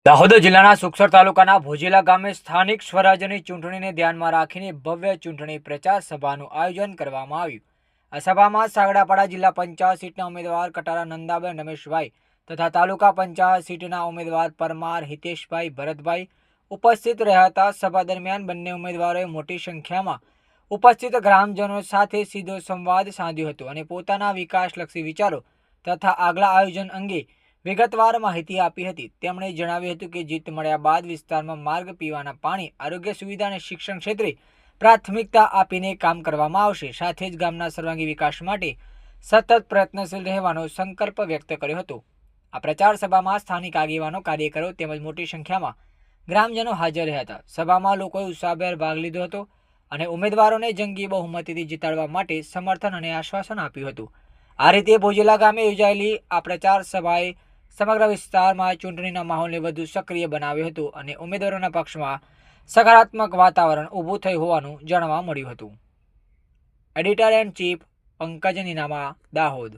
દાહોદ જિલ્લાના સુખસર તાલુકાના ભોજીલા ગામે સ્થાનિક સ્વરાજ્યની ચૂંટણીને ધ્યાનમાં રાખીને ભવ્ય ચૂંટણી પ્રચાર સભાનું આયોજન કરવામાં આવ્યું। આ સભામાં સાગડાપાડા જિલ્લા પંચાયત સીટના ઉમેદવાર કટારા નંદાબેન રમેશભાઈ તથા તાલુકા પંચાયત સીટના ઉમેદવાર પરમાર હિતેશભાઈ ભરતભાઈ ઉપસ્થિત રહ્યા હતા। સભા દરમિયાન બંને ઉમેદવારોએ મોટી સંખ્યામાં ઉપસ્થિત ગ્રામજનો સાથે સીધો સંવાદ સાધ્યો હતો અને પોતાના વિકાસલક્ષી વિચારો તથા આગલા આયોજન અંગે વિગતવાર માહિતી આપી હતી। તેમણે જણાવ્યું હતું કે જીત મળ્યા બાદ વિસ્તારમાં માર્ગ, પીવાના પાણી, આરોગ્ય સુવિધા અને શિક્ષણ ક્ષેત્રે પ્રાથમિકતા આપીને કામ કરવામાં આવશે। સાથે જ ગામના સર્વાંગી વિકાસ માટે સતત પ્રયત્નશીલ રહેવાનો સંકલ્પ વ્યક્ત કર્યો હતો। આ પ્રચાર સભામાં સ્થાનિક આગેવાનો, કાર્યકરો તેમજ મોટી સંખ્યામાં ગ્રામજનો હાજર રહ્યા હતા। સભામાં લોકોએ ઉત્સાહભેર ભાગ લીધો હતો અને ઉમેદવારોને જંગી બહુમતીથી જીતાડવા માટે સમર્થન અને આશ્વાસન આપ્યું હતું। આ રીતે ભોજીલા ગામે યોજાયેલી આ પ્રચાર સભાએ સમગ્ર વિસ્તારમાં ચૂંટણીના માહોલને વધુ સક્રિય બનાવ્યો હતો અને ઉમેદવારોના પક્ષમાં સકારાત્મક વાતાવરણ ઊભું થયું હોવાનું જાણવા મળ્યું હતું। Editor and chief Pankaj Ninama, Dahod.